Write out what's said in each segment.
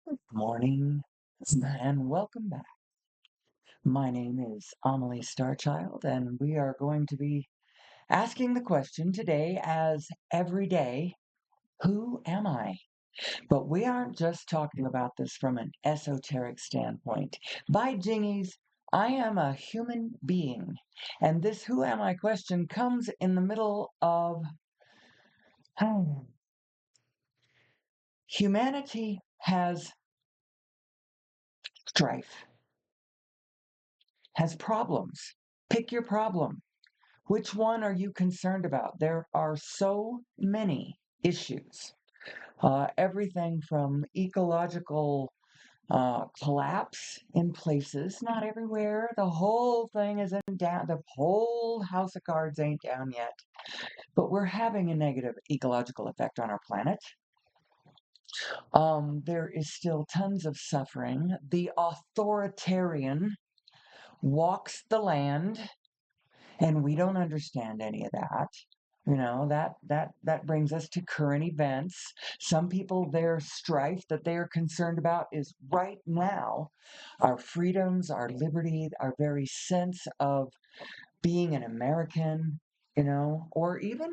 Good morning and welcome back. My name is Amelie Starchild, and we are going to be asking the question today, as every day, who am I? But we aren't just talking about this from an esoteric standpoint. By jingies, I am a human being, and this who am I question comes in the middle of humanity has strife, has problems. Pick your problem. Which one are you concerned about? There are so many issues. Everything from ecological collapse in places, not everywhere. The whole thing isn't down. The whole house of cards ain't down yet. But we're having a negative ecological effect on our planet. There is still tons of suffering. The authoritarian walks the land, and we don't understand any of that. That brings us to current events. Some people, their strife that they are concerned about is right now our freedoms, our liberty, our very sense of being an American, or even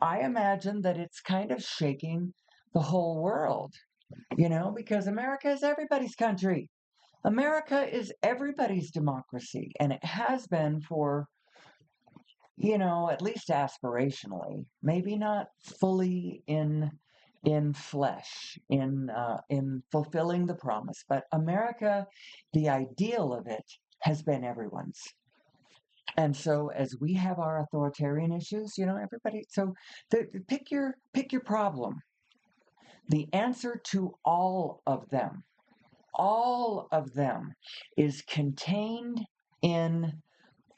I imagine that it's kind of shaking the whole world, because America is everybody's country. America is everybody's democracy, and it has been for at least aspirationally, maybe not fully in flesh, in fulfilling the promise, but America, the ideal of it has been everyone's. And so as we have our authoritarian issues, everybody, so pick your problem. The answer to all of them is contained in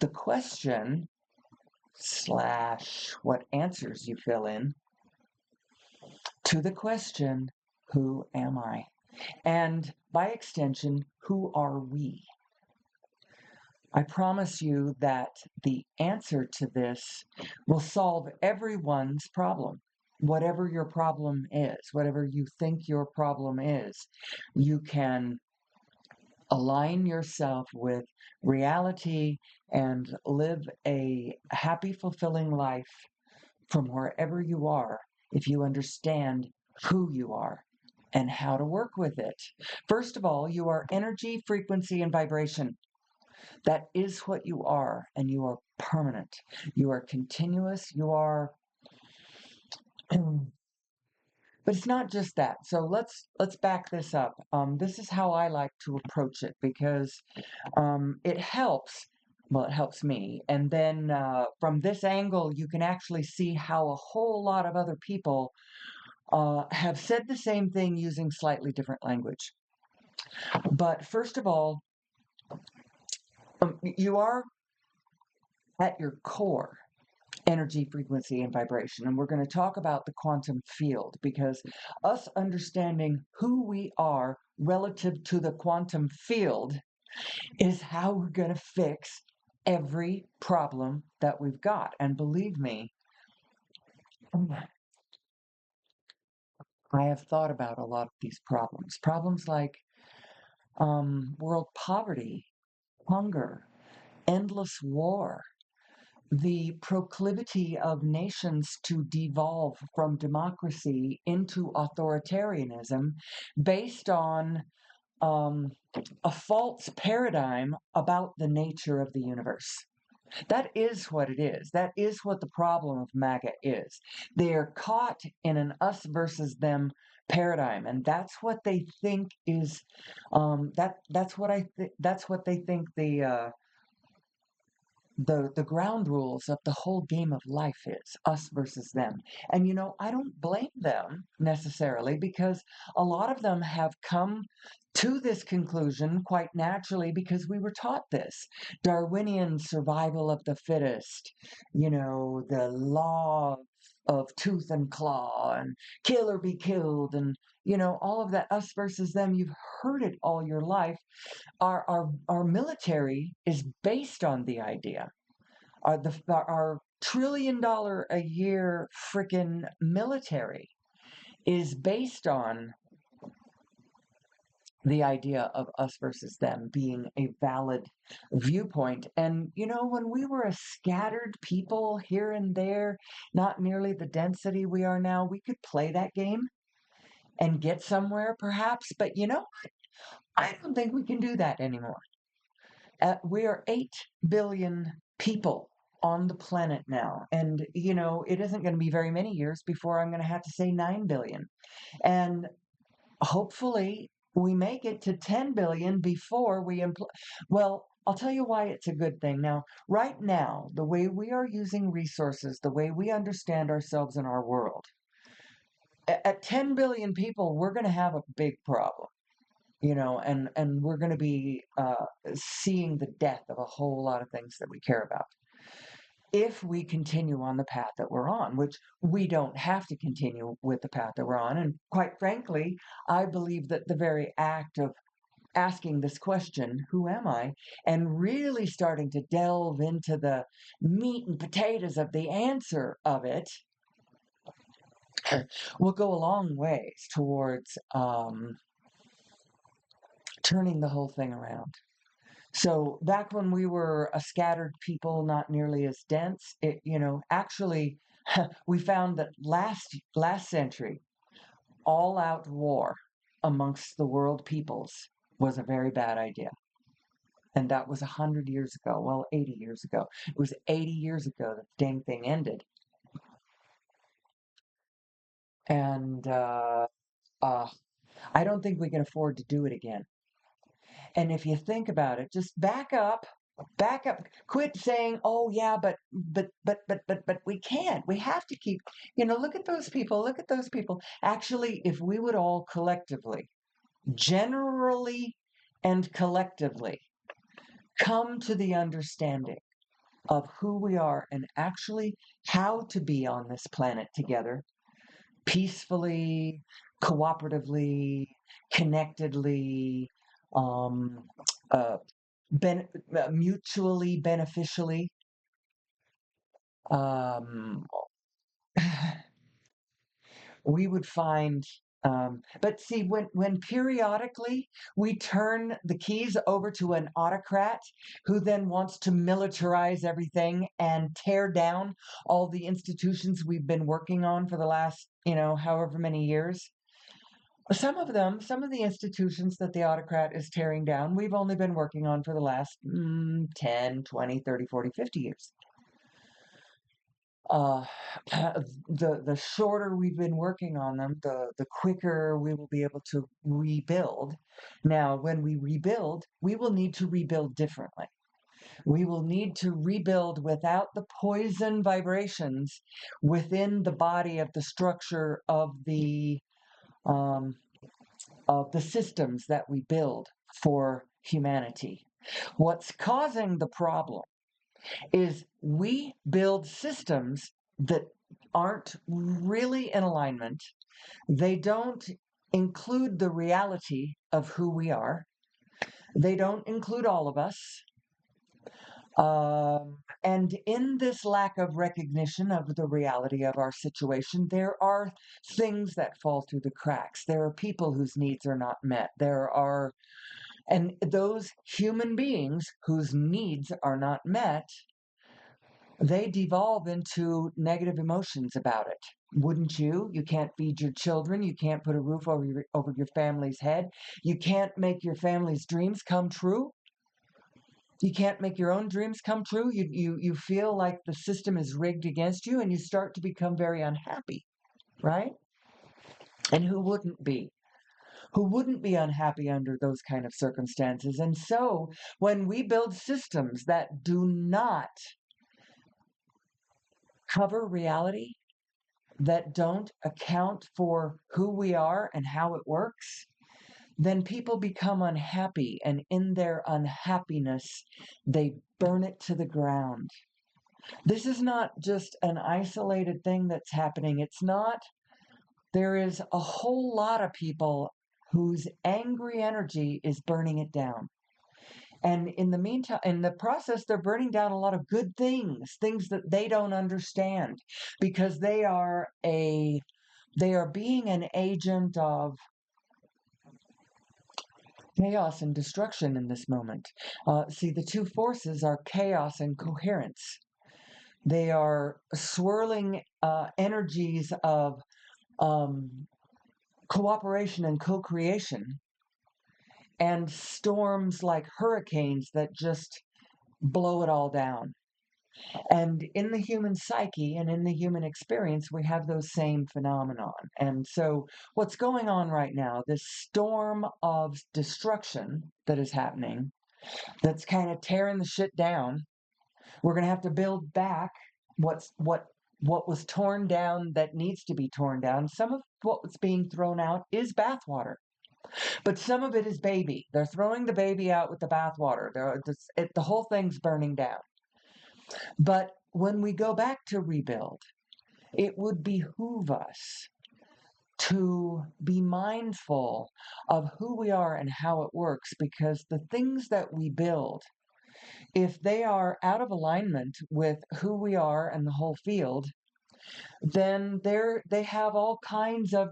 the question slash what answers you fill in to the question, who am I? And by extension, who are we? I promise you that the answer to this will solve everyone's problem. Whatever your problem is, whatever you think your problem is, you can align yourself with reality and live a happy, fulfilling life from wherever you are if you understand who you are and how to work with it. First of all, you are energy, frequency, and vibration. That is what you are, and you are permanent. You are continuous. You are. But it's not just that. So let's back this up. This is how I like to approach it because it helps. Well, it helps me. And then from this angle, you can actually see how a whole lot of other people have said the same thing using slightly different language. But first of all, you are at your core energy, frequency, and vibration. And we're going to talk about the quantum field because us understanding who we are relative to the quantum field is how we're going to fix every problem that we've got. And believe me, I have thought about a lot of these problems. Problems like world poverty, hunger, endless war, the proclivity of nations to devolve from democracy into authoritarianism based on um, a false paradigm about the nature of the universe. That is what it is. That is what the problem of MAGA is. They are caught in an us versus them paradigm, and that's what they think is that's what they think the ground rules of the whole game of life is us versus them. And I don't blame them necessarily because a lot of them have come to this conclusion quite naturally because we were taught this Darwinian survival of the fittest, the law of tooth and claw and kill or be killed, and all of that us versus them. You've heard it all your life. Our military is based on the idea. Our $1 trillion a year freaking military is based on the idea of us versus them being a valid viewpoint. And, when we were a scattered people here and there, not nearly the density we are now, we could play that game and get somewhere perhaps. But, I don't think we can do that anymore. We are 8 billion people on the planet now. And, it isn't going to be very many years before I'm going to have to say 9 billion. And hopefully we make it to 10 billion before we well, I'll tell you why it's a good thing. Now, right now, the way we are using resources, the way we understand ourselves in our world, at 10 billion people, we're going to have a big problem. And we're going to be seeing the death of a whole lot of things that we care about if we continue on the path that we're on, which we don't have to continue with the path that we're on. And quite frankly, I believe that the very act of asking this question, who am I, and really starting to delve into the meat and potatoes of the answer of it will go a long ways towards turning the whole thing around. So back when we were a scattered people, not nearly as dense, actually, we found that last century, all-out war amongst the world peoples was a very bad idea. And that was 100 years ago. Well, 80 years ago. It was 80 years ago that the dang thing ended. And I don't think we can afford to do it again. And if you think about it, just back up, quit saying, oh yeah, but we can't. We have to keep, look at those people. Actually, if we would all collectively, generally and collectively, come to the understanding of who we are and actually how to be on this planet together, peacefully, cooperatively, connectedly, um, uh, mutually beneficially. Um, we would find, but see, when periodically we turn the keys over to an autocrat who then wants to militarize everything and tear down all the institutions we've been working on for the last, however many years. Some of the institutions that the autocrat is tearing down, we've only been working on for the last 10, 20, 30, 40, 50 years. Uh, the shorter we've been working on them, the quicker we will be able to rebuild. Now, when we rebuild, we will need to rebuild differently. We will need to rebuild without the poison vibrations within the body of the structure um, of the systems that we build for humanity. What's causing the problem is we build systems that aren't really in alignment. They don't include the reality of who we are. They don't include all of us. And in this lack of recognition of the reality of our situation, there are things that fall through the cracks. There are people whose needs are not met. And those human beings whose needs are not met, they devolve into negative emotions about it. Wouldn't you? You can't feed your children. You can't put a roof over your family's head. You can't make your family's dreams come true. You can't make your own dreams come true. You feel like the system is rigged against you, and you start to become very unhappy, right? And who wouldn't be? Who wouldn't be unhappy under those kind of circumstances? And so when we build systems that do not cover reality, that don't account for who we are and how it works, then people become unhappy. And in their unhappiness, they burn it to the ground. This is not just an isolated thing that's happening. It's not, there is a whole lot of people whose angry energy is burning it down. And in the meantime, in the process, they're burning down a lot of good things that they don't understand, because they are being an agent of chaos and destruction in this moment. See, the two forces are chaos and coherence. They are swirling energies of um, cooperation and co-creation, and storms like hurricanes that just blow it all down. And in the human psyche and in the human experience, we have those same phenomenon. And so, what's going on right now, this storm of destruction that is happening, that's kind of tearing the shit down, we're going to have to build back what was torn down that needs to be torn down. Some of what's being thrown out is bathwater, but some of it is baby. They're throwing the baby out with the bathwater. The whole thing's burning down. But when we go back to rebuild, it would behoove us to be mindful of who we are and how it works, because the things that we build, if they are out of alignment with who we are and the whole field, then they have all kinds of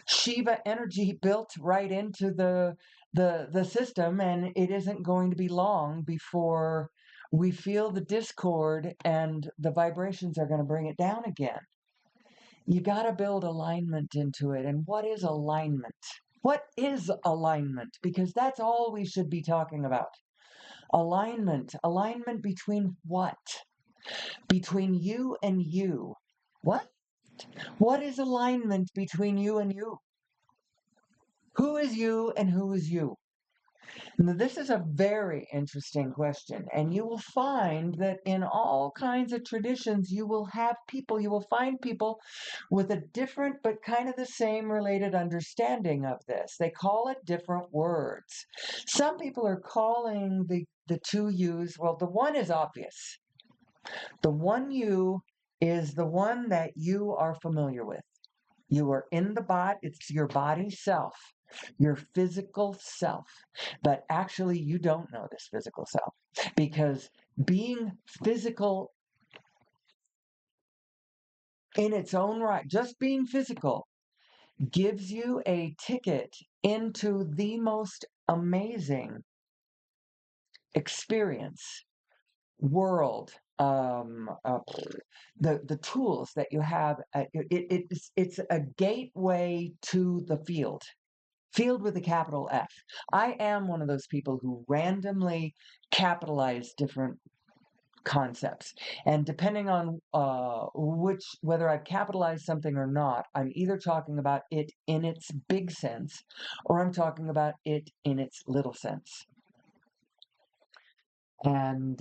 Shiva energy built right into the system, and it isn't going to be long before we feel the discord and the vibrations are going to bring it down again. You got to build alignment into it. And what is alignment? What is alignment? Because that's all we should be talking about. Alignment. Alignment between what? Between you and you. What? What is alignment between you and you? Who is you and who is you? Now, this is a very interesting question, and you will find that in all kinds of traditions, you will find people with a different but kind of the same related understanding of this. They call it different words. Some people are calling the two yous, well, the one is obvious. The one you is the one that you are familiar with. You are in the body, it's your body self, your physical self. But actually, you don't know this physical self, because being physical in its own right, just being physical, gives you a ticket into the most amazing experience, world, the tools that you have. It's a gateway to the field with a capital F. I am one of those people who randomly capitalize different concepts. And depending on whether I've capitalized something or not, I'm either talking about it in its big sense or I'm talking about it in its little sense. And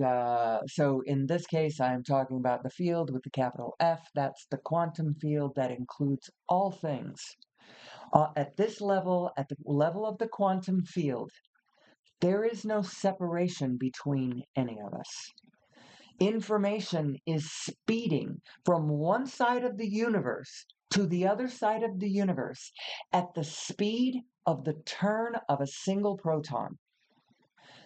so in this case, I'm talking about the field with the capital F. That's the quantum field that includes all things. At this level, at the level of the quantum field, there is no separation between any of us. Information is speeding from one side of the universe to the other side of the universe at the speed of the turn of a single proton.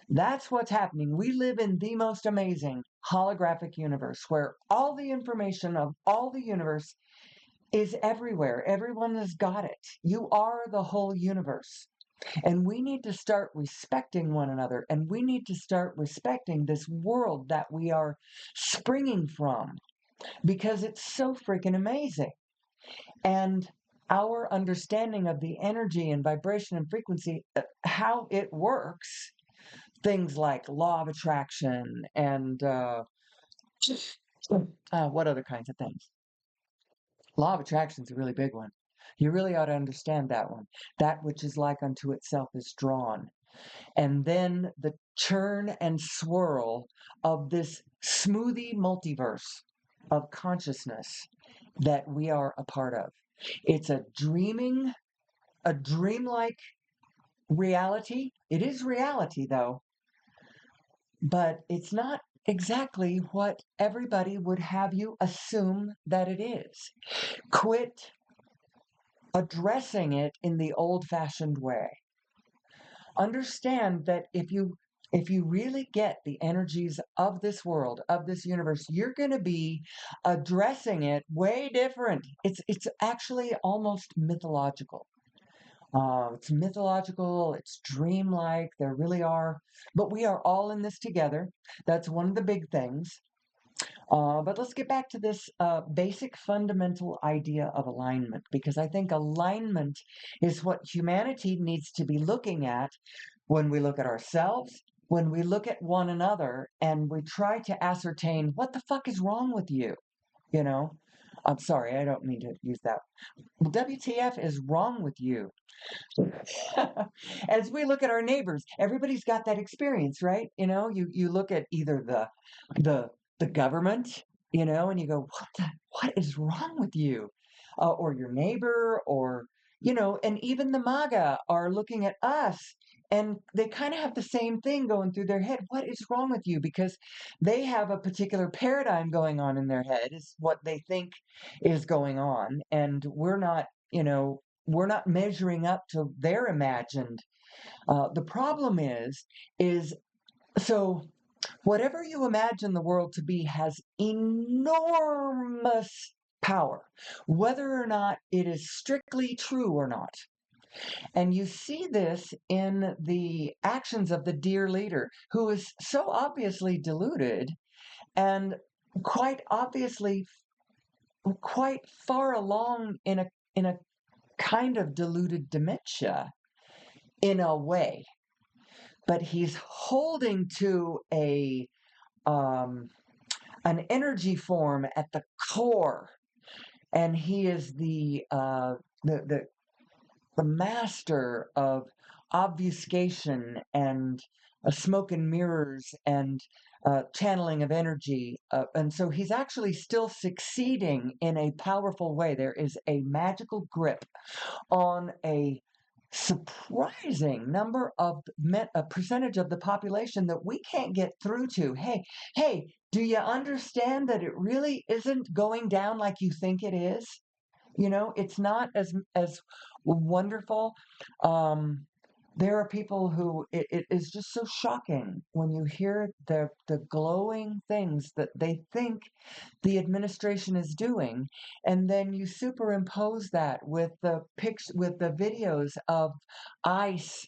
That's what's happening. We live in the most amazing holographic universe where all the information of all the universe is everywhere. Everyone has got it. You are the whole universe. And we need to start respecting one another, and we need to start respecting this world that we are springing from, because it's so freaking amazing. And our understanding of the energy and vibration and frequency, how it works, things like law of attraction and what other kinds of things? Law of attraction is a really big one. You really ought to understand that one. That which is like unto itself is drawn. And then the churn and swirl of this smoothie multiverse of consciousness that we are a part of. It's a dreamlike reality. It is reality, though, but it's not exactly what everybody would have you assume that it is. Quit addressing it in the old-fashioned way. Understand that if you really get the energies of this world, of this universe, you're going to be addressing it way different. It's actually almost mythological. It's mythological, it's dreamlike, there really are, but we are all in this together. That's one of the big things. But let's get back to this basic fundamental idea of alignment, because I think alignment is what humanity needs to be looking at when we look at ourselves, when we look at one another, and we try to ascertain what the fuck is wrong with you, you know? I'm sorry, I don't mean to use that. WTF is wrong with you? As we look at our neighbors, everybody's got that experience, right? You look at either the the government, and you go, what is wrong with you? Or your neighbor, or and even the MAGA are looking at us, and they kind of have the same thing going through their head. What is wrong with you? Because they have a particular paradigm going on in their head, is what they think is going on, and we're not measuring up to their imagined. The problem is so whatever you imagine the world to be has enormous power, whether or not it is strictly true or not. And you see this in the actions of the dear leader, who is so obviously deluded and quite obviously quite far along in a kind of deluded dementia in a way, but he's holding to a um, an energy form at the core, and he is the master of obfuscation and smoke and mirrors and channeling of energy. And so he's actually still succeeding in a powerful way. There is a magical grip on a surprising number of a percentage of the population that we can't get through to. Hey, do you understand that it really isn't going down like you think it is? It's not as wonderful. Um, there are people who it is just so shocking when you hear the glowing things that they think the administration is doing, and then you superimpose that with the videos of ICE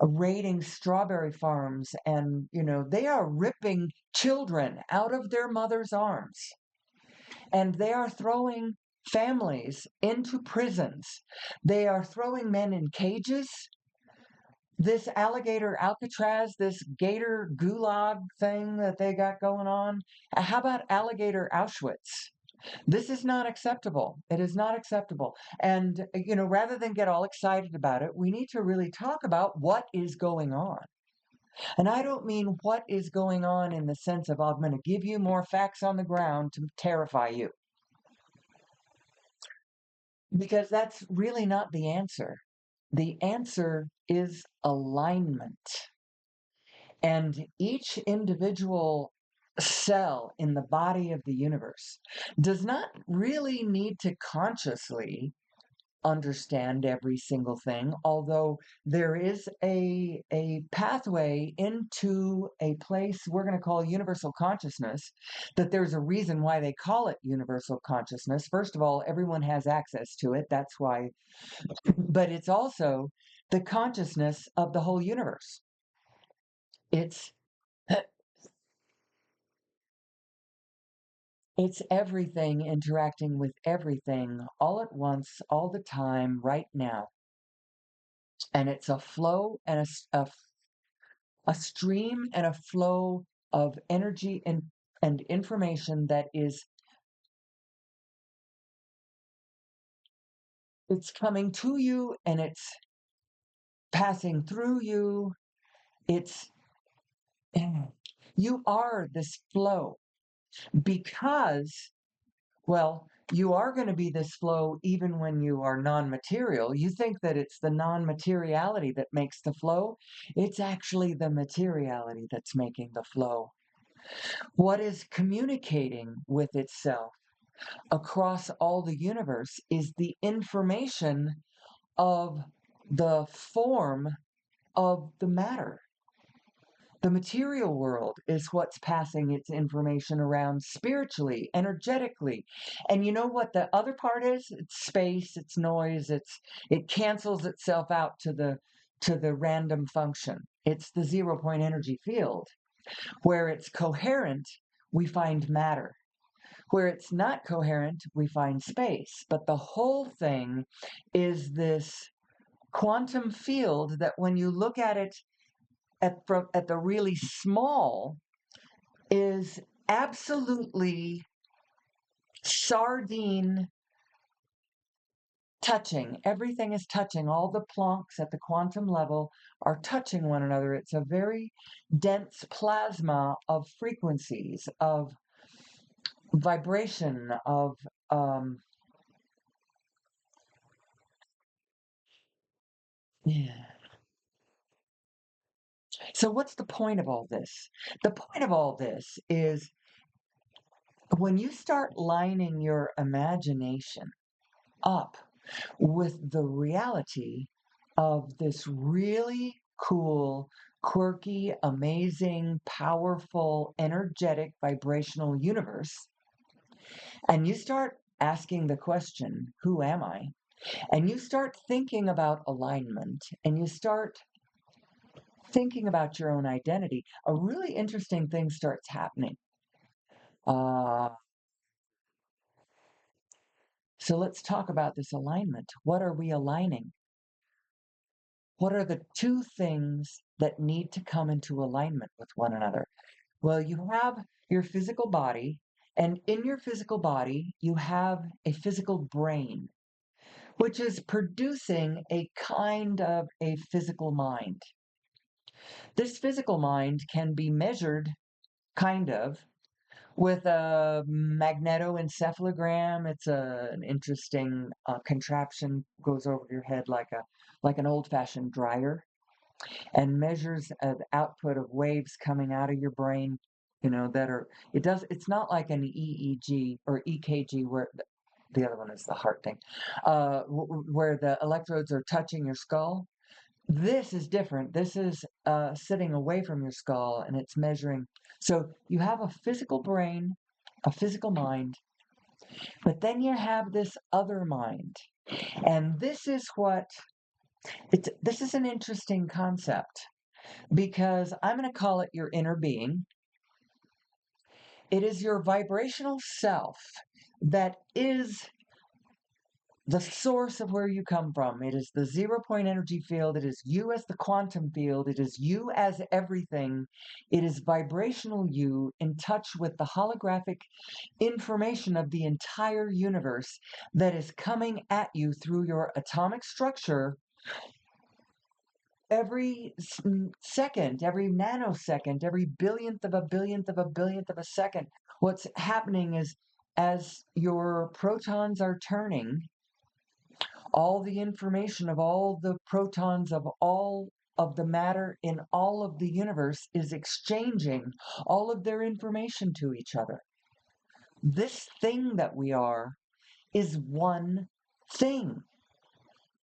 raiding strawberry farms, and they are ripping children out of their mother's arms, and they are throwing families into prisons. They are throwing men in cages. This alligator Alcatraz, this gator gulag thing that they got going on. How about alligator Auschwitz? This is not acceptable. It is not acceptable. And, rather than get all excited about it, we need to really talk about what is going on. And I don't mean what is going on in the sense of, I'm going to give you more facts on the ground to terrify you, because that's really not the answer. The answer is alignment. And each individual cell in the body of the universe does not really need to consciously understand every single thing, although there is a pathway into a place we're going to call universal consciousness, that there's a reason why they call it universal consciousness. First of all, everyone has access to it. That's why. But it's also the consciousness of the whole universe. It's it's everything interacting with everything all at once, all the time, right now. And it's a flow and a stream and a flow of energy and information that it's coming to you, and it's passing through you. It's you are this flow, because, well, you are going to be this flow even when you are non-material. You think that it's the non-materiality that makes the flow. It's actually the materiality that's making the flow. What is communicating with itself across all the universe is the information of the form of the matter. The material world is what's passing its information around spiritually, energetically. And you know what the other part is? It's space, it's noise, it cancels itself out to the random function. It's the 0 point energy field. Where it's coherent, we find matter. Where it's not coherent, we find space. But the whole thing is this quantum field that when you look at it at the really small is absolutely sardine touching. Everything is touching. All the Plancks at the quantum level are touching one another. It's a very dense plasma of frequencies, of vibration, of yeah. So what's the point of all this? The point of all this is when you start lining your imagination up with the reality of this really cool, quirky, amazing, powerful, energetic, vibrational universe, and you start asking the question, who am I? And you start thinking about alignment and you start thinking about your own identity, a really interesting thing starts happening. Uh, so let's talk about this alignment. What are we aligning? What are the two things that need to come into alignment with one another? Well, you have your physical body, and in your physical body, you have a physical brain, which is producing a kind of a physical mind. This physical mind can be measured, kind of, with a magnetoencephalogram. It's an interesting contraption, goes over your head like an old-fashioned dryer, and measures the output of waves coming out of your brain. You know that are it does. It's not like an EEG or EKG where the other one is the heart thing, where the electrodes are touching your skull. This is different. This is sitting away from your skull and it's measuring. So you have a physical brain, a physical mind, but then you have this other mind. And this is an interesting concept because I'm going to call it your inner being. It is your vibrational self that is the source of where you come from. It is the 0 point energy field. It is you as the quantum field. It is you as everything. It is vibrational you in touch with the holographic information of the entire universe that is coming at you through your atomic structure every second, every nanosecond, every billionth of a billionth of a billionth of a second. What's happening is as your protons are turning, all the information of all the protons of all of the matter in all of the universe is exchanging all of their information to each other. This thing that we are is one thing.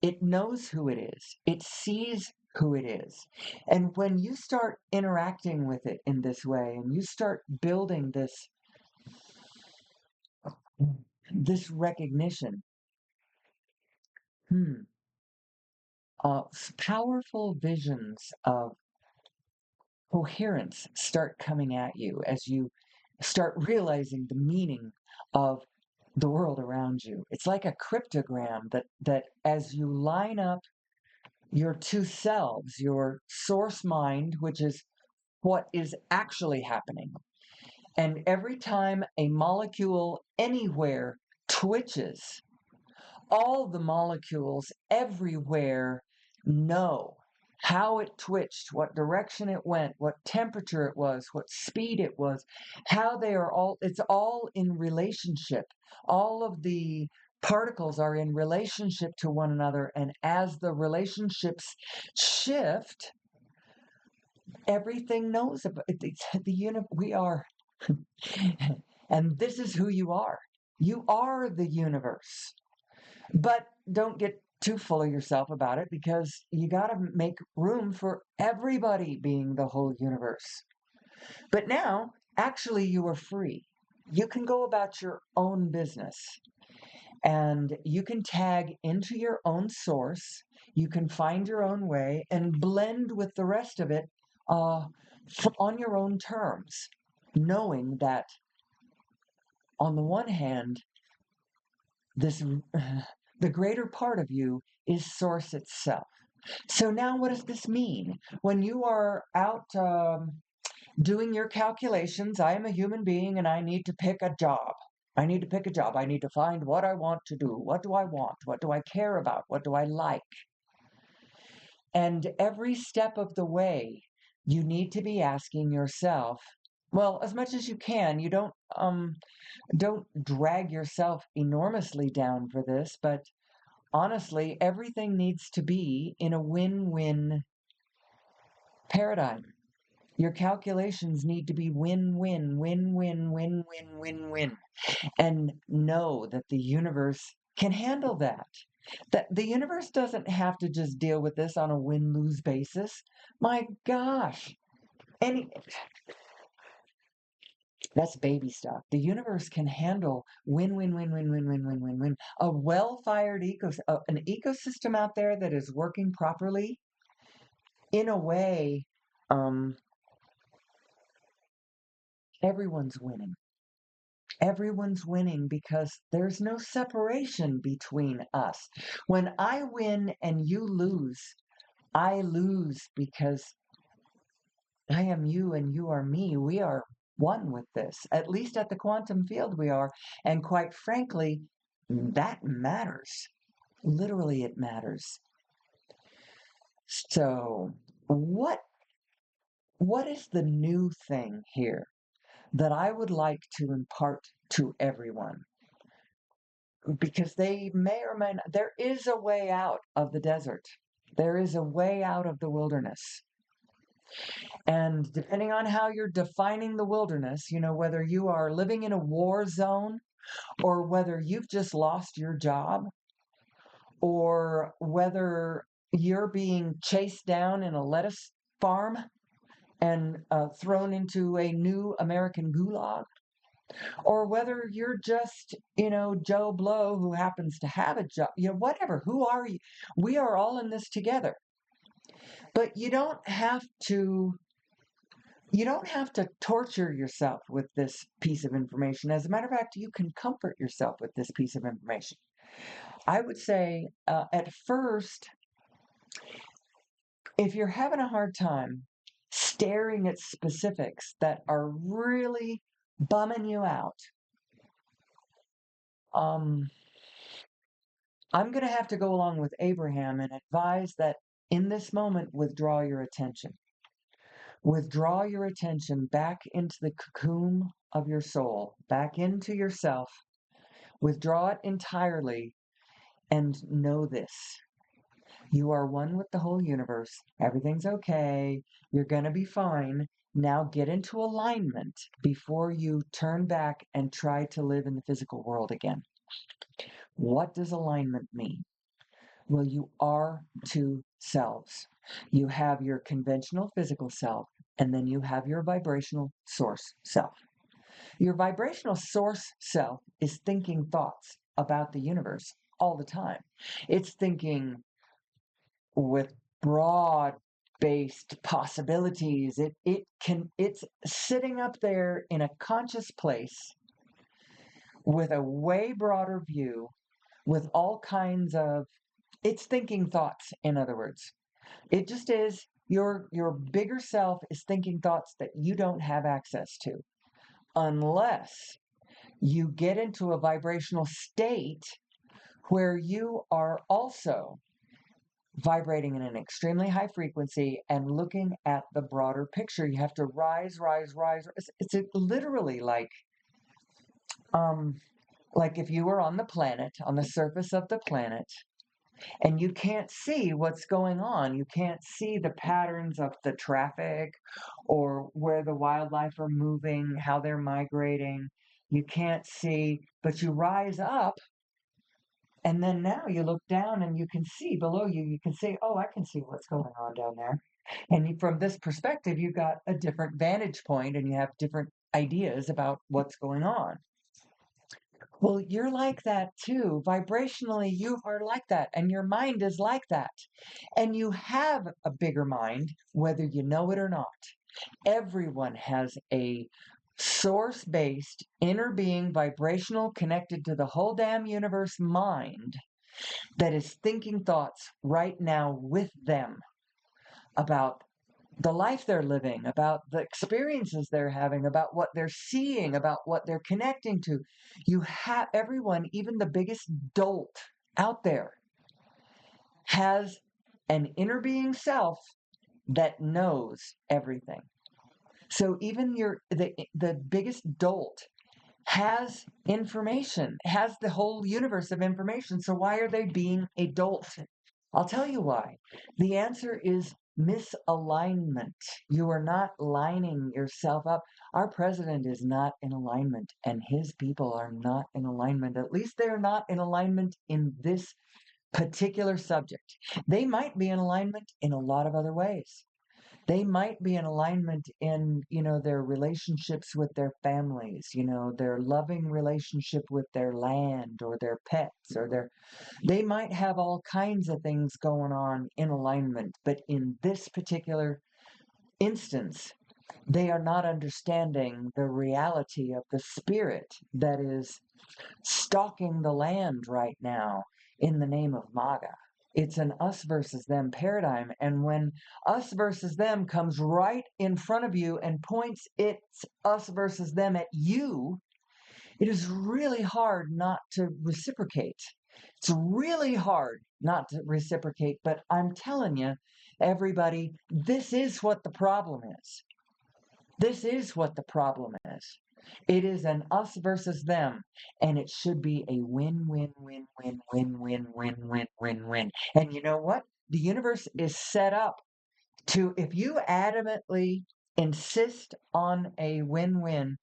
It knows who it is. It sees who it is. And when you start interacting with it in this way and you start building this recognition, hmm, powerful visions of coherence start coming at you as you start realizing the meaning of the world around you. It's like a cryptogram that as you line up your two selves, your source mind, which is what is actually happening, and every time a molecule anywhere twitches, all the molecules everywhere know how it twitched, what direction it went, what temperature it was, what speed it was, how they are all, it's all in relationship. All of the particles are in relationship to one another. And as the relationships shift, everything knows about it. It's we are, and this is who you are. You are the universe. But don't get too full of yourself about it because you got to make room for everybody being the whole universe. But now, actually, you are free. You can go about your own business and you can tag into your own source. You can find your own way and blend with the rest of it uh, on your own terms, knowing that on the one hand, this the greater part of you is source itself. So now what does this mean? When you are out doing your calculations, I am a human being and I need to pick a job. I need to pick a job. I need to find what I want to do. What do I want? What do I care about? What do I like? And every step of the way, you need to be asking yourself, well, as much as you can, you don't drag yourself enormously down for this, but honestly, everything needs to be in a win-win paradigm. Your calculations need to be win-win, win-win, win-win, win-win. And know that the universe can handle that. That the universe doesn't have to just deal with this on a win-lose basis. My gosh. Any That's baby stuff. The universe can handle win, win, win, win, win, win, win, win, win. A well-fired an ecosystem out there that is working properly in a way, um, everyone's winning. Everyone's winning because there's no separation between us. When I win and you lose, I lose because I am you and you are me. We are one with this. At least at the quantum field, we are. And quite frankly, that matters. Literally, it matters. So, what is the new thing here that I would like to impart to everyone? Because they may or may not, there is a way out of the desert. There is a way out of the wilderness. And depending on how you're defining the wilderness, whether you are living in a war zone or whether you've just lost your job or whether you're being chased down in a lettuce farm and thrown into a new American gulag, or whether you're just, Joe Blow who happens to have a job, whatever, who are you? We are all in this together. But you don't have to torture yourself with this piece of information. As a matter of fact, you can comfort yourself with this piece of information. I would say at first, if you're having a hard time staring at specifics that are really bumming you out, I'm going to have to go along with Abraham and advise that in this moment, withdraw your attention. Withdraw your attention back into the cocoon of your soul, back into yourself. Withdraw it entirely and know this. You are one with the whole universe. Everything's okay. You're going to be fine. Now get into alignment before you turn back and try to live in the physical world again. What does alignment mean? Well, you are two selves. You have your conventional physical self, and then you have your vibrational source self. Your vibrational source self is thinking thoughts about the universe all the time. It's thinking with broad based possibilities. It's sitting up there in a conscious place with a way broader view, with all kinds of, it's thinking thoughts, in other words. It just is. Your bigger self is thinking thoughts that you don't have access to unless you get into a vibrational state where you are also vibrating in an extremely high frequency and looking at the broader picture. You have to rise, rise, rise. It's literally like if you were on the planet, on the surface of the planet, and you can't see what's going on. You can't see the patterns of the traffic or where the wildlife are moving, how they're migrating. You can't see, but you rise up And then now you look down and you can see below you, you can say, oh, I can see what's going on down there. And from this perspective, you've got a different vantage point and you have different ideas about what's going on. Well, you're like that too. Vibrationally, you are like that, and your mind is like that. And you have a bigger mind, whether you know it or not. Everyone has a source based, inner being, vibrational, connected to the whole damn universe mind that is thinking thoughts right now with them about the life they're living, about the experiences they're having, about what they're seeing, about what they're connecting to. You have everyone, even the biggest dolt out there, has an inner being self that knows everything. So even the biggest dolt has information, has the whole universe of information. So why are they being a dolt? I'll tell you why. The answer is misalignment. You are not lining yourself up. Our president is not in alignment, and his people are not in alignment. At least they're not in alignment in this particular subject. They might be in alignment in a lot of other ways. They might be in alignment in, their relationships with their families, their loving relationship with their land or their pets or they might have all kinds of things going on in alignment, but in this particular instance, they are not understanding the reality of the spirit that is stalking the land right now in the name of MAGA. It's an us versus them paradigm. And when us versus them comes right in front of you and points its us versus them at you, it is really hard not to reciprocate. It's really hard not to reciprocate, but I'm telling you, everybody, this is what the problem is. This is what the problem is. It is an us versus them, and it should be a win, win, win, win, win, win, win, win, win, win. And you know what? The universe is set up to, if you adamantly insist on a win, win,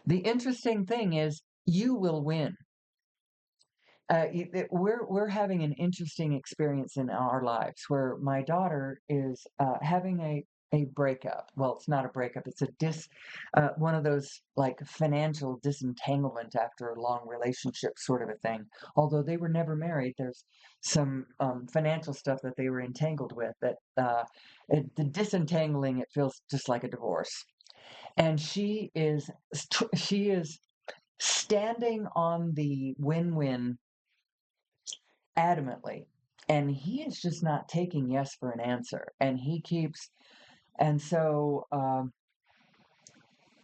the interesting thing is you will win. We're having an interesting experience in our lives where my daughter is having a breakup. Well, it's not a breakup; it's one of those like financial disentanglement after a long relationship sort of a thing. Although they were never married, there's some financial stuff that they were entangled with that the disentangling it feels just like a divorce, and she is standing on the win-win adamantly. And he is just not taking yes for an answer. And he keeps, and so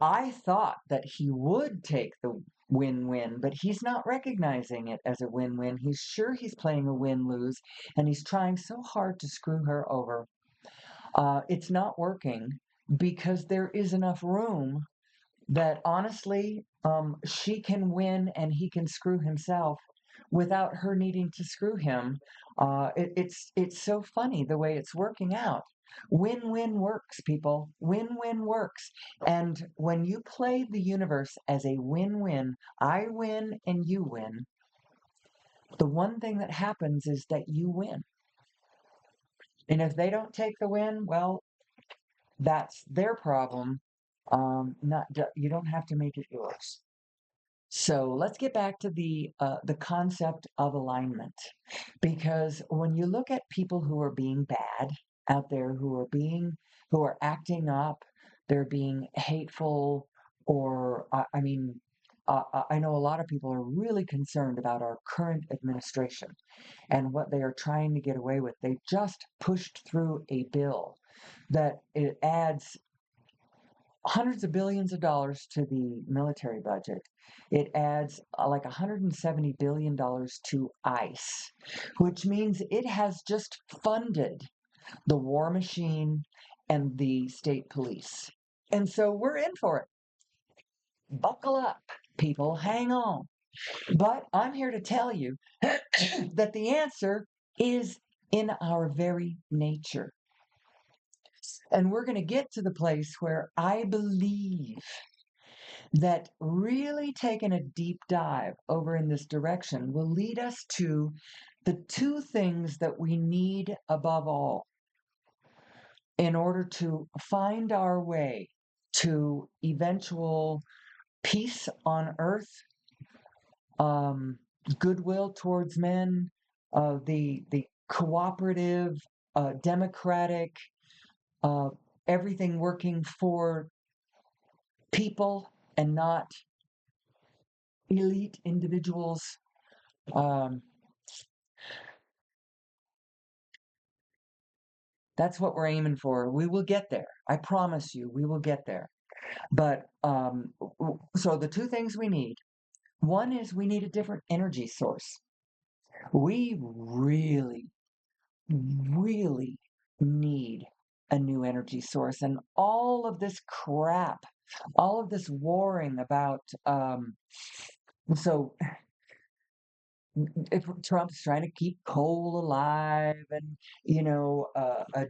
I thought that he would take the win win, but he's not recognizing it as a win win. He's sure he's playing a win lose, and he's trying so hard to screw her over. It's not working because there is enough room that honestly, she can win and he can screw himself without her needing to screw him. It's so funny the way it's working out. Win-win works, people. Win-win works. And when you play the universe as a win-win, I win and you win, the one thing that happens is that you win. And if they don't take the win, well, that's their problem. Not you don't have to make it yours. So let's get back to the concept of alignment, because when you look at people who are being bad out there, who are acting up, they're being hateful, or I mean, I know a lot of people are really concerned about our current administration and what they are trying to get away with. They just pushed through a bill that it adds hundreds of billions of dollars to the military budget. It adds like $170 billion to ICE, which means it has just funded the war machine and the state police. And so we're in for it. Buckle up, people, hang on. But I'm here to tell you that the answer is in our very nature. And we're going to get to the place where I believe that really taking a deep dive over in this direction will lead us to the two things that we need above all in order to find our way to eventual peace on earth, um, goodwill towards men, the cooperative, democratic, uh, everything working for people and not elite individuals. Um, that's what we're aiming for. We will get there. I promise you, we will get there. But so the two things we need, one is we need a different energy source. We really, really need a new energy source. And all of this crap, all of this warring about, so if Trump's trying to keep coal alive and,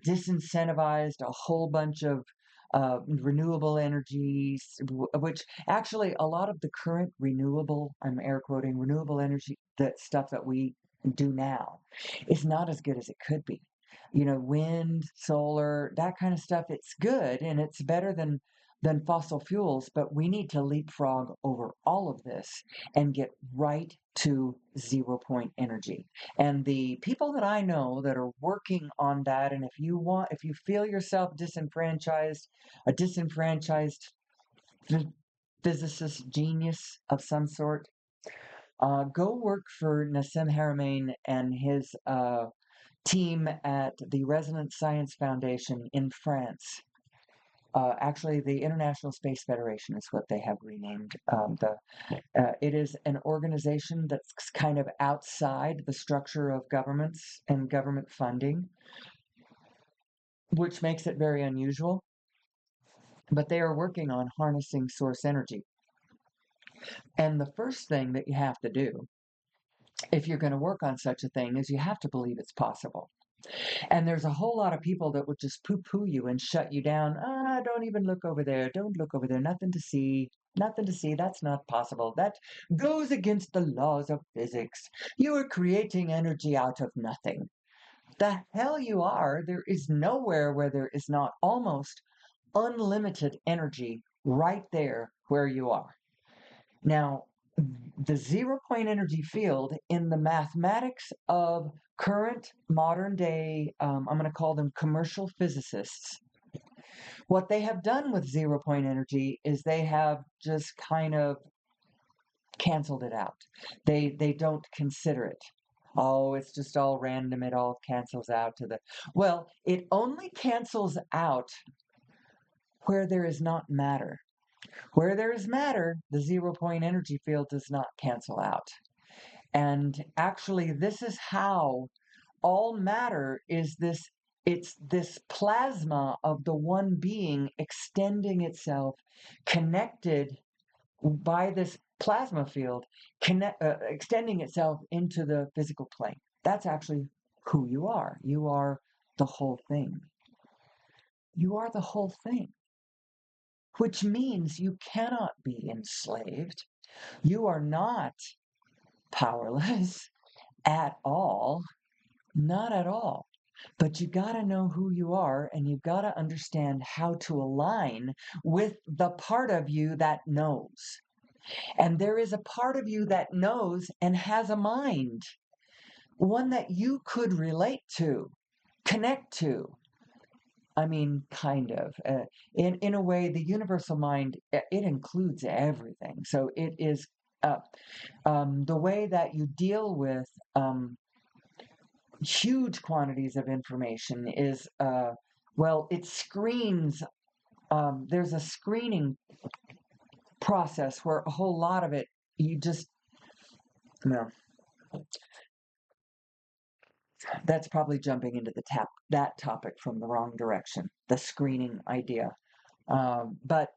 disincentivized a whole bunch of renewable energies, which actually a lot of the current renewable, I'm air quoting, renewable energy, that stuff that we do now is not as good as it could be. Wind, solar, that kind of stuff, it's good and it's better than fossil fuels, but we need to leapfrog over all of this and get right to 0 point energy. And the people that I know that are working on that, and if you feel yourself disenfranchised, a disenfranchised physicist genius of some sort, go work for Nassim Haramein and his team at the Resonance Science Foundation in France. Actually, the International Space Federation is what they have renamed it is an organization that's kind of outside the structure of governments and government funding, which makes it very unusual. But they are working on harnessing source energy. And the first thing that you have to do, if you're going to work on such a thing, is you have to believe it's possible. And there's a whole lot of people that would just poo-poo you and shut you down. Don't even look over there. Don't look over there. Nothing to see. Nothing to see. That's not possible. That goes against the laws of physics. You are creating energy out of nothing. The hell you are. There is nowhere where there is not almost unlimited energy right there where you are. Now, the 0 point energy field in the mathematics of current modern day, I'm going to call them commercial physicists, what they have done with 0 point energy is they have just kind of canceled it out. They don't consider it. Oh, it's just all random. It all cancels out to the, well, it only cancels out where there is not matter. Where there is matter, the 0 point energy field does not cancel out. And actually, this is how all matter is it's this plasma of the one being extending itself, connected by this plasma field, extending itself into the physical plane. That's actually who you are. You are the whole thing. You are the whole thing, which means you cannot be enslaved. You are not powerless at all. Not at all. But you got to know who you are and you got to understand how to align with the part of you that knows. And there is a part of you that knows and has a mind, one that you could relate to, connect to. I mean, kind of. In a way, the universal mind, it includes everything. So it is the way that you deal with huge quantities of information is, well, it screens, there's a screening process where a whole lot of it, you just, no, that's probably jumping into that topic from the wrong direction, the screening idea. But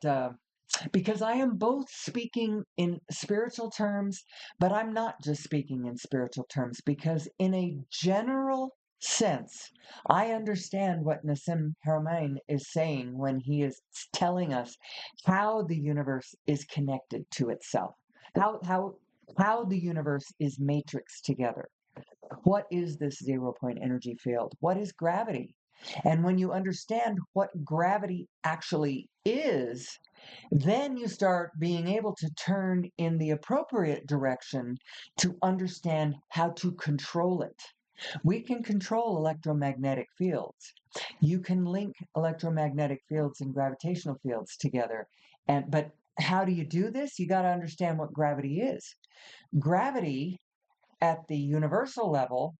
because I am both speaking in spiritual terms, but I'm not just speaking in spiritual terms, because in a general sense. I understand what Nassim Haramein is saying when he is telling us how the universe is connected to itself, how how how the universe is matrixed together. What is this zero point energy field? What is gravity? And when you understand what gravity actually is, then you start being able to turn in the appropriate direction to understand how to control it. We can control electromagnetic fields. You can link electromagnetic fields and gravitational fields together. But how do you do this? You got to understand what gravity is. Gravity at the universal level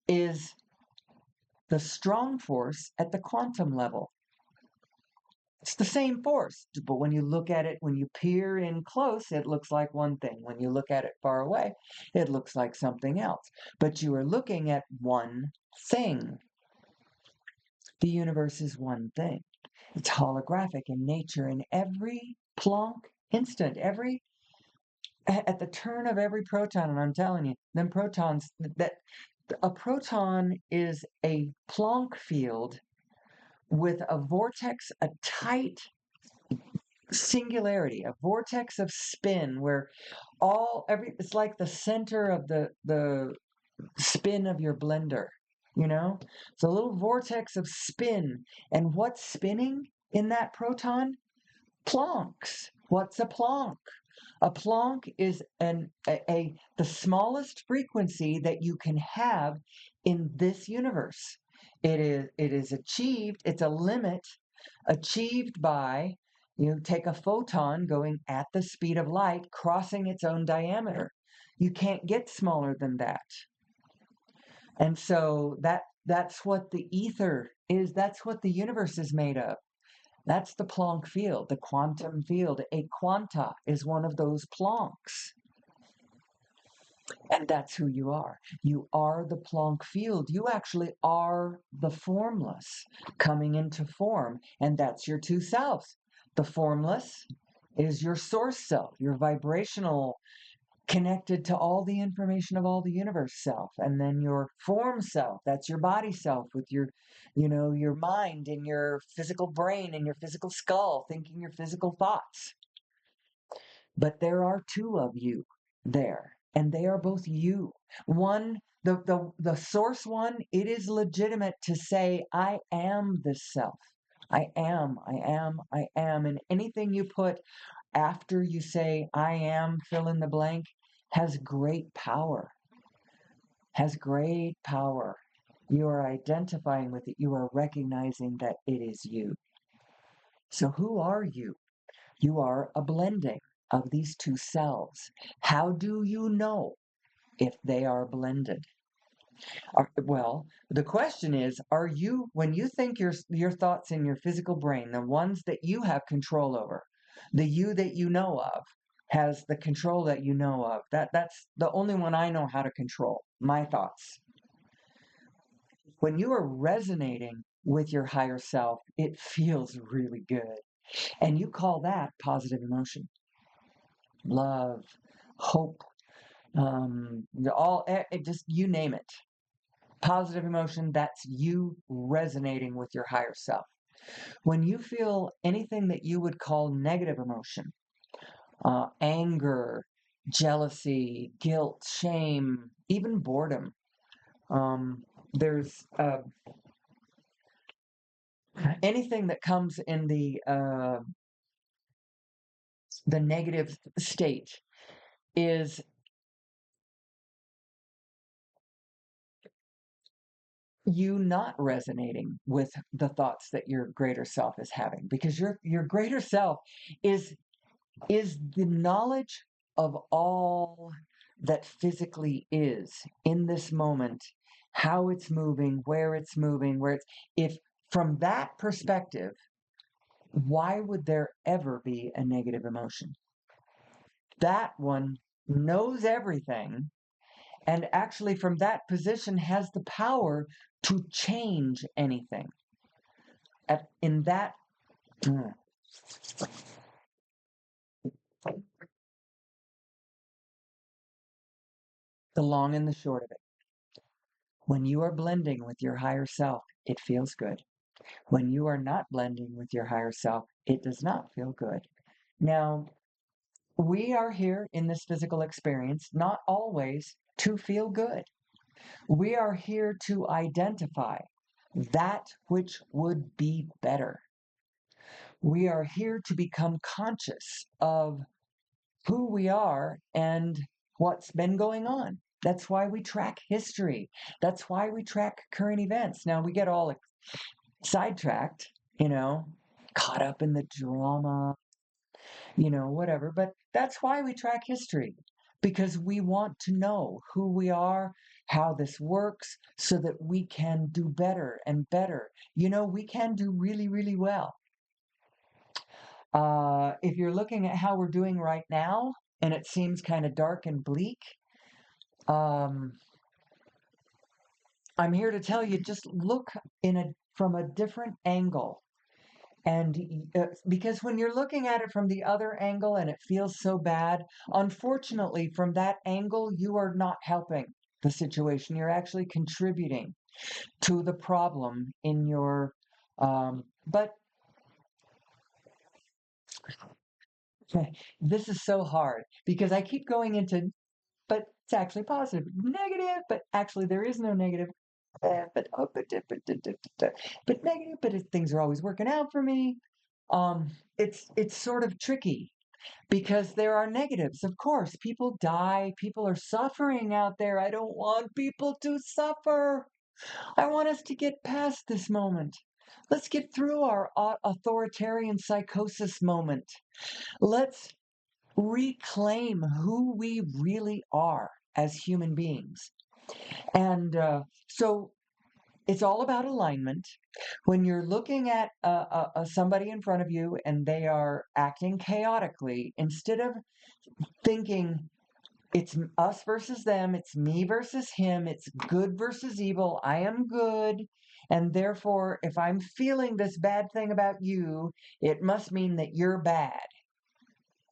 is the strong force at the quantum level. It's the same force, but when you look at it, when you peer in close, it looks like one thing. When you look at it far away, it looks like something else. But you are looking at one thing. The universe is one thing. It's holographic in nature in every Planck instant, at the turn of every proton. And I'm telling you, them protons, that a proton is a Planck field with a vortex, a tight singularity, a vortex of spin where it's like the center of the spin of your blender, you know? It's a little vortex of spin. And what's spinning in that proton? Plancks. What's a Planck? A Planck is the smallest frequency that you can have in this universe. It is achieved, it's a limit achieved by, you take a photon going at the speed of light, crossing its own diameter. You can't get smaller than that. And so that's what the ether is, that's what the universe is made of. That's the Planck field, the quantum field. A quanta is one of those Plancks. And that's who you are. You are the Planck field. You actually are the formless coming into form. And that's your two selves. The formless is your source self, your vibrational, connected to all the information of all the universe self. And then your form self, that's your body self with your mind and your physical brain and your physical skull, thinking your physical thoughts. But there are two of you there, and they are both you. One, the source one, it is legitimate to say, I am this self. I am, I am, I am. And anything you put after you say, I am, fill in the blank, has great power. Has great power. You are identifying with it. You are recognizing that it is you. So who are you? You are a blending of these two selves. How do you know if they are blended? Well, the question is, when you think your thoughts in your physical brain, the ones that you have control over, the you that you know of has the control that you know of. That's the only one I know how to control, my thoughts. When you are resonating with your higher self, it feels really good. And you call that positive emotion. Love, hope, just you name it. Positive emotion, that's you resonating with your higher self. When you feel anything that you would call negative emotion, anger, jealousy, guilt, shame, even boredom, there's anything that comes in the negative state is you not resonating with the thoughts that your greater self is having, because your greater self is the knowledge of all that physically is in this moment, how it's moving, where it's moving, if from that perspective, why would there ever be a negative emotion? That one knows everything, and actually from that position has the power to change anything. In that, the long and the short of it. When you are blending with your higher self, it feels good. When you are not blending with your higher self, it does not feel good. Now, we are here in this physical experience not always to feel good. We are here to identify that which would be better. We are here to become conscious of who we are and what's been going on. That's why we track history. That's why we track current events. Now we get all sidetracked, caught up in the drama, whatever. But that's why we track history, because we want to know who we are, how this works, so that we can do better and better. We can do really, really well. If you're looking at how we're doing right now, and it seems kind of dark and bleak, um, I'm here to tell you, just look from a different angle. And because when you're looking at it from the other angle and it feels so bad, unfortunately, from that angle, you are not helping the situation. You're actually contributing to the problem in your. But this is so hard because I keep going into, but it's actually positive, negative, but actually there is no negative. But negative, but things are always working out for me. It's sort of tricky because there are negatives. Of course, people die, people are suffering out there. I don't want people to suffer. I want us to get past this moment. Let's get through our authoritarian psychosis moment. Let's reclaim who we really are as human beings. And so it's all about alignment. When you're looking at somebody in front of you and they are acting chaotically, instead of thinking it's us versus them, it's me versus him, it's good versus evil, I am good, and therefore, if I'm feeling this bad thing about you, it must mean that you're bad.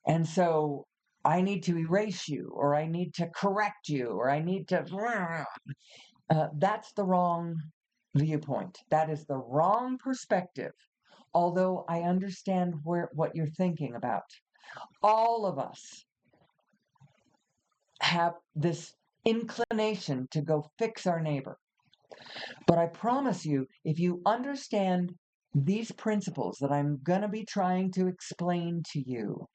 And so I need to erase you, or I need to correct you, or I need to. That's the wrong viewpoint. That is the wrong perspective. Although I understand what you're thinking about. All of us have this inclination to go fix our neighbor. But I promise you, if you understand these principles that I'm going to be trying to explain to you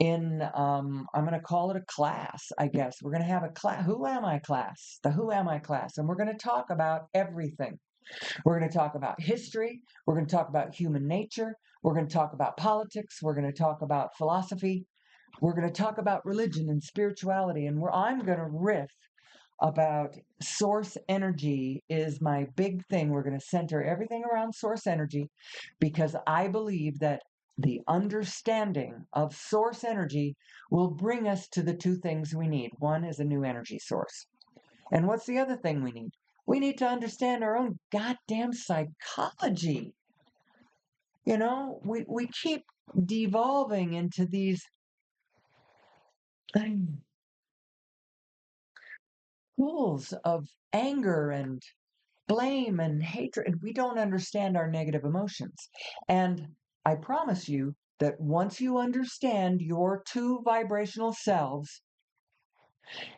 I'm going to call it a class, I guess. We're going to have a class, Who Am I class, the Who Am I class, and we're going to talk about everything. We're going to talk about history. We're going to talk about human nature. We're going to talk about politics. We're going to talk about philosophy. We're going to talk about religion and spirituality. And I'm going to riff about source energy is my big thing. We're going to center everything around source energy because I believe that the understanding of source energy will bring us to the two things we need. One is a new energy source. And what's the other thing we need? We need to understand our own goddamn psychology. We keep devolving into these pools of anger and blame and hatred, and we don't understand our negative emotions. And I promise you that once you understand your two vibrational selves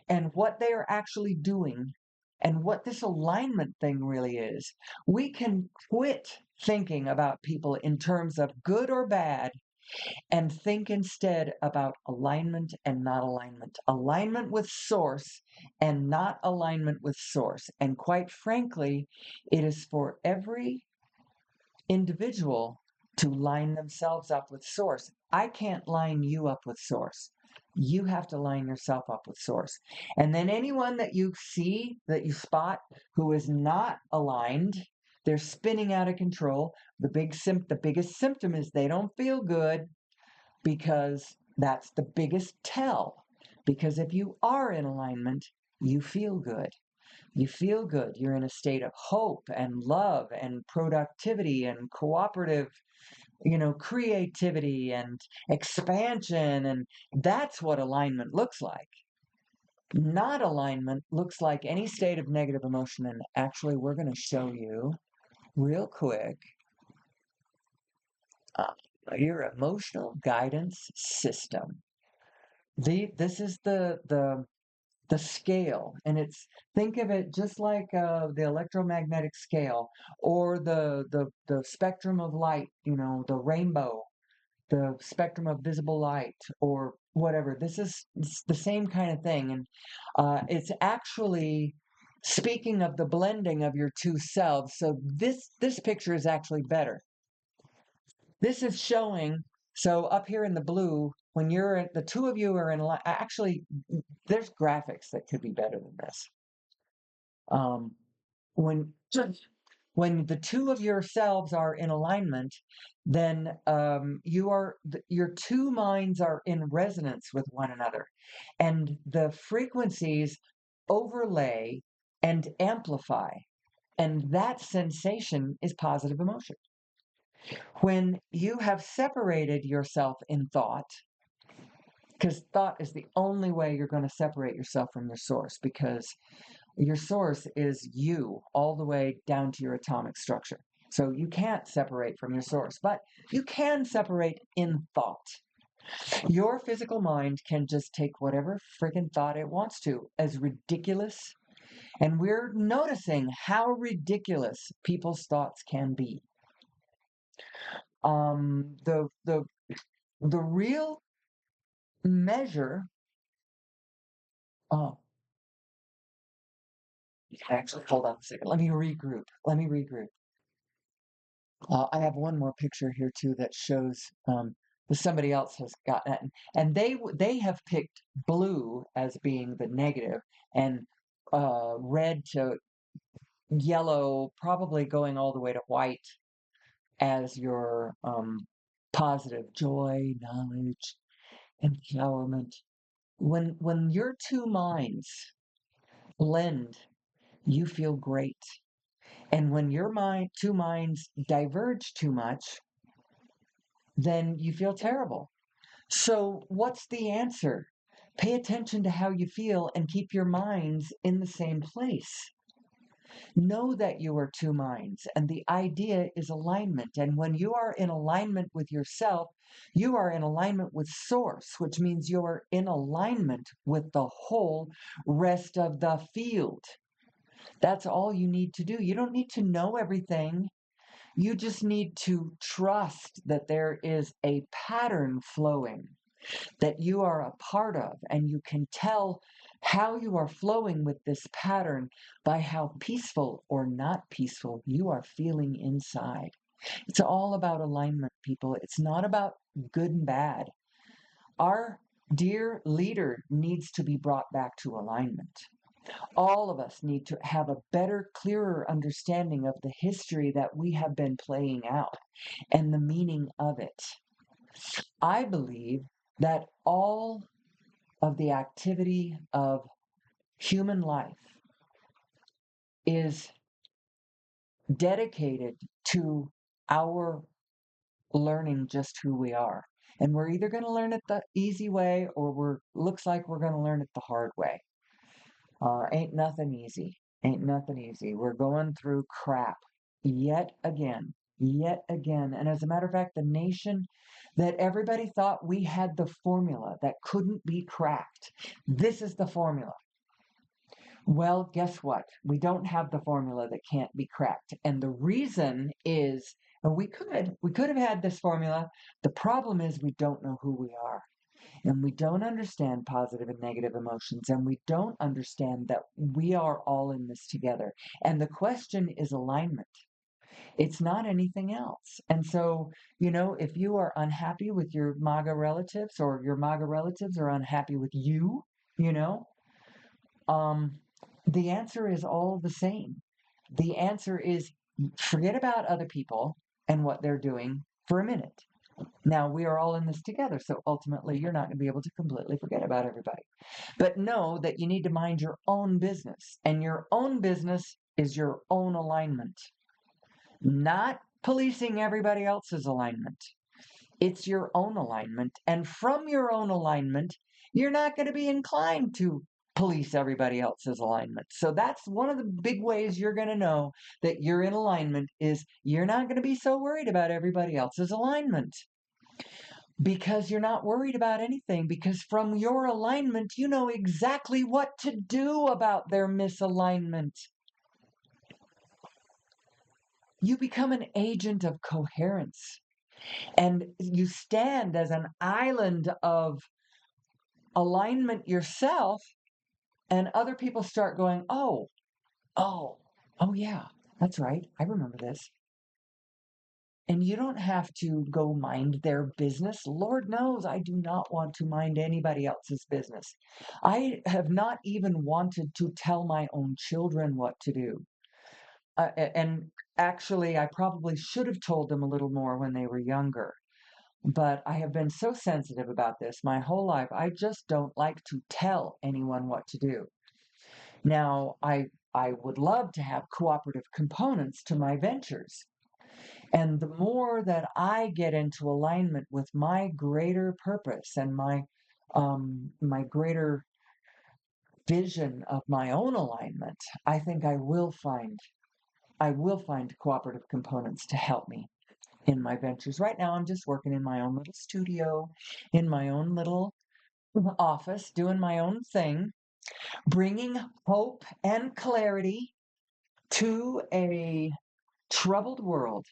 and what they are actually doing and what this alignment thing really is, we can quit thinking about people in terms of good or bad and think instead about alignment and not alignment. Alignment with source and not alignment with source. And quite frankly, it is for every individual to line themselves up with source. I can't line you up with source. You have to line yourself up with source. And then anyone that you see, that you spot, who is not aligned, they're spinning out of control. The biggest symptom is they don't feel good, because that's the biggest tell. Because if you are in alignment, you feel good. You feel good. You're in a state of hope and love and productivity and cooperative, creativity and expansion. And that's what alignment looks like. Not alignment looks like any state of negative emotion. And actually, we're going to show you real quick uh, your emotional guidance system. This is the scale, and it's, think of it just like the electromagnetic scale, or the spectrum of light, the rainbow, the spectrum of visible light, or whatever. This is, it's the same kind of thing. And it's actually speaking of the blending of your two selves. So this picture is actually better. This is showing, so up here in the blue, when the two of you are in line, actually, there's graphics that could be better than this. Um, when when the two of yourselves are in alignment, then your two minds are in resonance with one another, and the frequencies overlay and amplify, and that sensation is positive emotion. When you have separated yourself in thought, because thought is the only way you're going to separate yourself from your source, because your source is you all the way down to your atomic structure. So you can't separate from your source, but you can separate in thought. Your physical mind can just take whatever friggin' thought it wants to, as ridiculous. And we're noticing how ridiculous people's thoughts can be. The real measure. Oh, actually, hold on a second. Let me regroup. I have one more picture here too that shows that somebody else has gotten it, and they have picked blue as being the negative, and red to yellow, probably going all the way to white, as your positive joy, knowledge, empowerment. When your two minds blend, you feel great. And when your two minds diverge too much, then you feel terrible. So, what's the answer? Pay attention to how you feel and keep your minds in the same place. Know that you are two minds, and the idea is alignment. And when you are in alignment with yourself, you are in alignment with Source, which means you are in alignment with the whole rest of the field. That's all you need to do. You don't need to know everything. You just need to trust that there is a pattern flowing that you are a part of, and you can tell how you are flowing with this pattern by how peaceful or not peaceful you are feeling inside. It's all about alignment, people. It's not about good and bad. Our dear leader needs to be brought back to alignment. All of us need to have a better, clearer understanding of the history that we have been playing out and the meaning of it. I believe that all of the activity of human life is dedicated to our learning just who we are. And we're either going to learn it the easy way, or looks like we're going to learn it the hard way. Ain't nothing easy. Ain't nothing easy. We're going through crap yet again, yet again. And as a matter of fact, the nation that everybody thought we had the formula that couldn't be cracked, this is the formula. Well, guess what? We don't have the formula that can't be cracked. And the reason is, and we could have had this formula. The problem is we don't know who we are. And we don't understand positive and negative emotions. And we don't understand that we are all in this together. And the question is alignment. It's not anything else. And so, if you are unhappy with your MAGA relatives, or your MAGA relatives are unhappy with you, you know, um, the answer is all the same. The answer is, forget about other people and what they're doing for a minute. Now, we are all in this together, so ultimately you're not going to be able to completely forget about everybody. But know that you need to mind your own business, and your own business is your own alignment, not policing everybody else's alignment. It's your own alignment, and from your own alignment, you're not going to be inclined to police everybody else's alignment. So that's one of the big ways you're going to know that you're in alignment is you're not going to be so worried about everybody else's alignment because you're not worried about anything because from your alignment you know exactly what to do about their misalignment. You become an agent of coherence and you stand as an island of alignment yourself, and other people start going, oh, oh yeah, that's right. I remember this. And you don't have to go mind their business. Lord knows I do not want to mind anybody else's business. I have not even wanted to tell my own children what to do. And actually, I probably should have told them a little more when they were younger. But I have been so sensitive about this my whole life. I just don't like to tell anyone what to do. Now, I would love to have cooperative components to my ventures. And the more that I get into alignment with my greater purpose and my greater vision of my own alignment, I think I will find cooperative components to help me in my ventures. Right now, I'm just working in my own little studio, in my own little office, doing my own thing, bringing hope and clarity to a troubled world.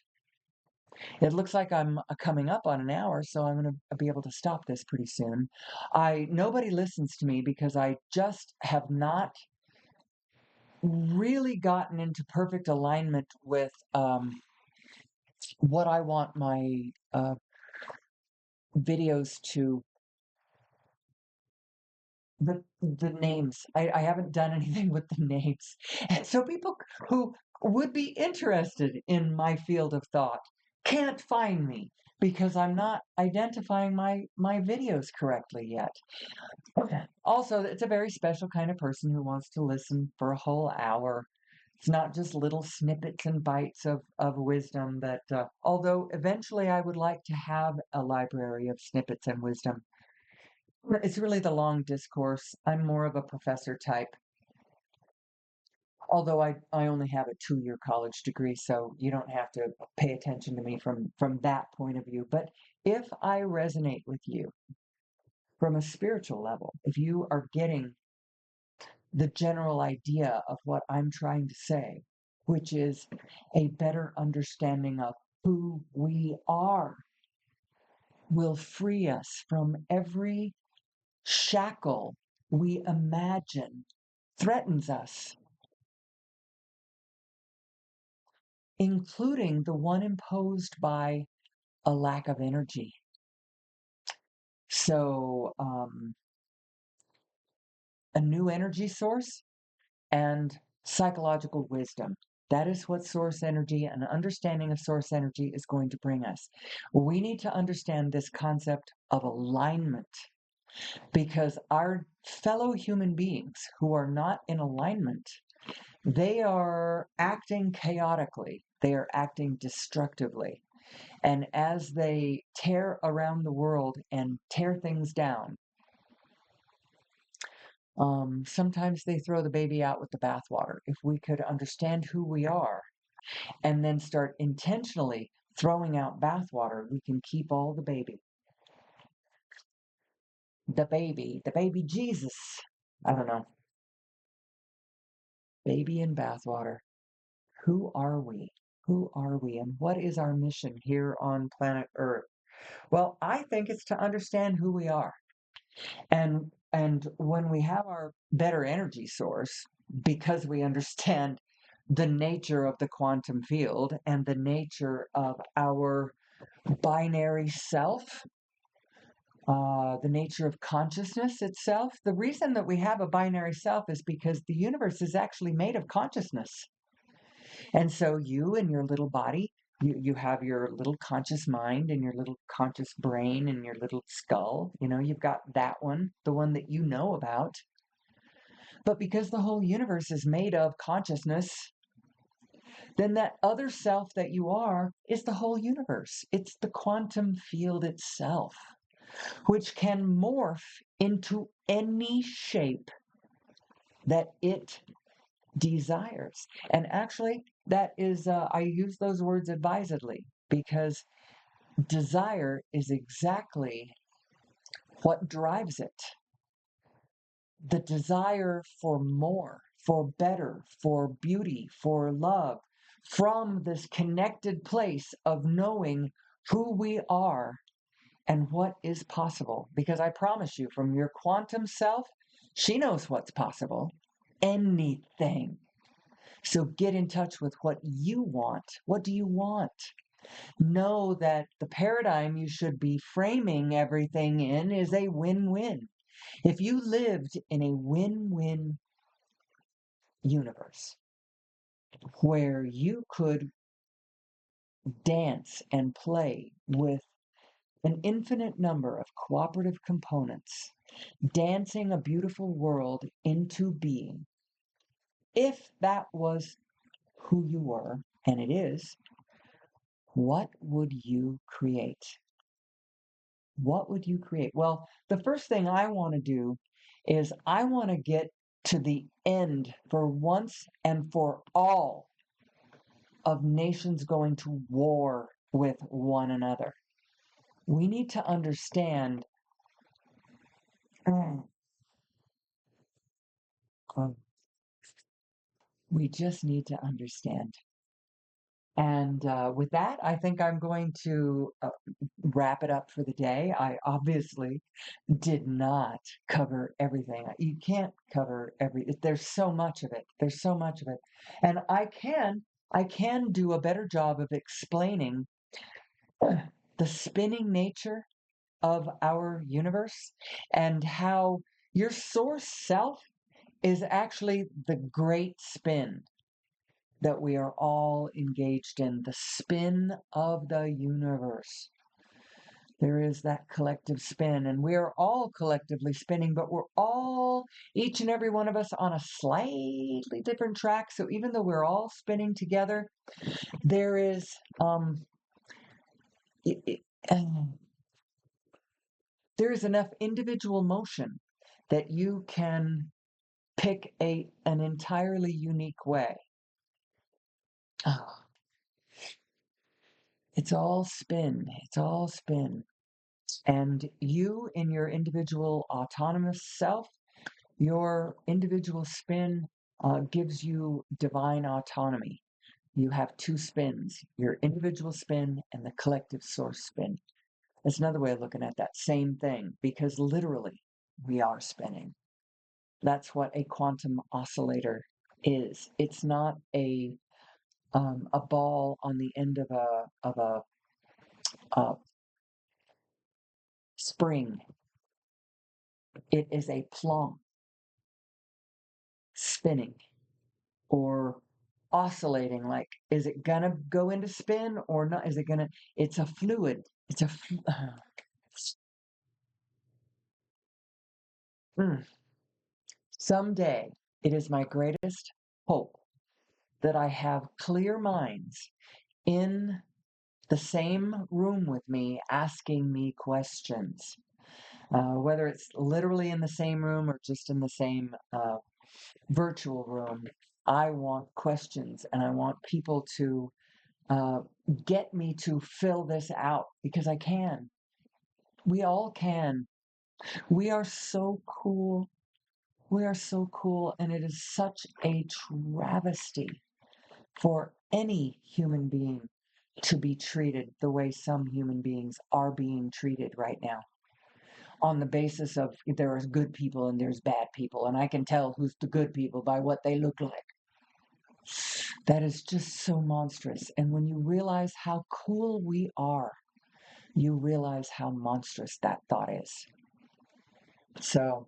It looks like I'm coming up on an hour, so I'm going to be able to stop this pretty soon. Nobody listens to me because I just have not really gotten into perfect alignment with what I want my videos to the names. I haven't done anything with the names. And so people who would be interested in my field of thought can't find me because I'm not identifying my videos correctly yet. Okay. Also, it's a very special kind of person who wants to listen for a whole hour. It's not just little snippets and bites of wisdom that, although eventually I would like to have a library of snippets and wisdom. It's really the long discourse. I'm more of a professor type, although I only have a 2-year college degree, so you don't have to pay attention to me from that point of view. But if I resonate with you from a spiritual level, if you are getting the general idea of what I'm trying to say, which is a better understanding of who we are, will free us from every shackle we imagine threatens us, including the one imposed by a lack of energy. So, a new energy source and psychological wisdom. That is what source energy and understanding of source energy is going to bring us. We need to understand this concept of alignment because our fellow human beings who are not in alignment, they are acting chaotically, they are acting destructively. And as they tear around the world and tear things down, sometimes they throw the baby out with the bathwater. If we could understand who we are and then start intentionally throwing out bathwater, we can keep all the baby. The baby Jesus. I don't know. Baby in bathwater. Who are we? Who are we? And what is our mission here on planet Earth? Well, I think it's to understand who we are. And when we have our better energy source, because we understand the nature of the quantum field and the nature of our binary self, the nature of consciousness itself. The reason that we have a binary self is because the universe is actually made of consciousness. And so you and your little body, you have your little conscious mind and your little conscious brain and your little skull. You know, you've got that one, the one that you know about. But because the whole universe is made of consciousness, then that other self that you are is the whole universe. It's the quantum field itself, which can morph into any shape that it desires. And actually, that is, I use those words advisedly because desire is exactly what drives it. The desire for more, for better, for beauty, for love, from this connected place of knowing who we are and what is possible. Because I promise you, from your quantum self, she knows what's possible. Anything. So get in touch with what you want. What do you want? Know that the paradigm you should be framing everything in is a win-win. If you lived in a win-win universe where you could dance and play with an infinite number of cooperative components, dancing a beautiful world into being, if that was who you were, and it is, what would you create? What would you create? Well, the first thing I want to do is I want to get to the end for once and for all of nations going to war with one another. We need to understand. We just need to understand. And with that, I think I'm going to wrap it up for the day. I obviously did not cover everything. You can't cover there's so much of it. There's so much of it. And I can do a better job of explaining the spinning nature of our universe and how your source self is actually the great spin that we are all engaged in, the spin of the universe. There is that collective spin, and we are all collectively spinning, but we're all, each and every one of us, on a slightly different track. So even though we're all spinning together, there is it, it, there is enough individual motion that you can pick an entirely unique way. Oh, it's all spin. It's all spin. And you, in your individual autonomous self, your individual spin gives you divine autonomy. You have two spins, your individual spin and the collective source spin. That's another way of looking at that same thing, because literally we are spinning. That's what a quantum oscillator is. It's not a ball on the end of a spring. It is a plum spinning or oscillating. Like, is it gonna go into spin or not? Is it gonna? It's a fluid. It's a. Someday, it is my greatest hope that I have clear minds in the same room with me asking me questions. Whether it's literally in the same room or just in the same virtual room, I want questions and I want people to uh, get me to fill this out because I can. We all can. We are so cool. We are so cool. And it is such a travesty for any human being to be treated the way some human beings are being treated right now, on the basis of there are good people and there's bad people, and I can tell who's the good people by what they look like. That is just so monstrous. And when you realize how cool we are, you realize how monstrous that thought is. So,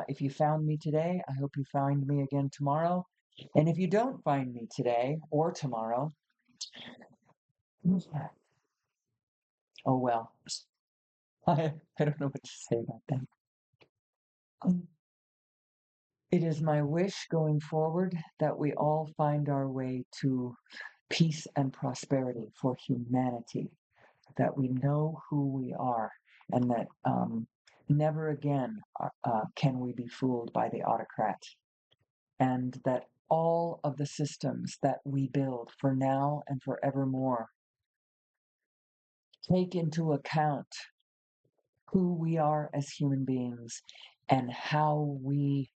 if you found me today, I hope you find me again tomorrow. And if you don't find me today or tomorrow, oh well. I don't know what to say about that. It is my wish going forward that we all find our way to peace and prosperity for humanity, that we know who we are, and that never again can we be fooled by the autocrat. and that all of the systems that we build for now and forevermore take into account who we are as human beings and how we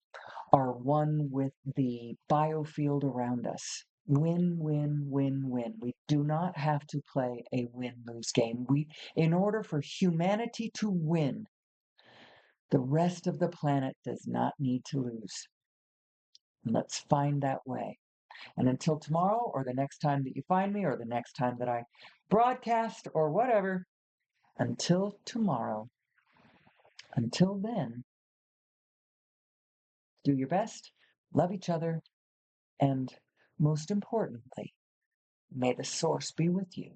are one with the biofield around us. Win, win, win, win. We do not have to play a win-lose game. In order for humanity to win, the rest of the planet does not need to lose. And let's find that way. And until tomorrow, or the next time that you find me, or the next time that I broadcast, or whatever, until tomorrow, until then, do your best, love each other, and most importantly, may the source be with you.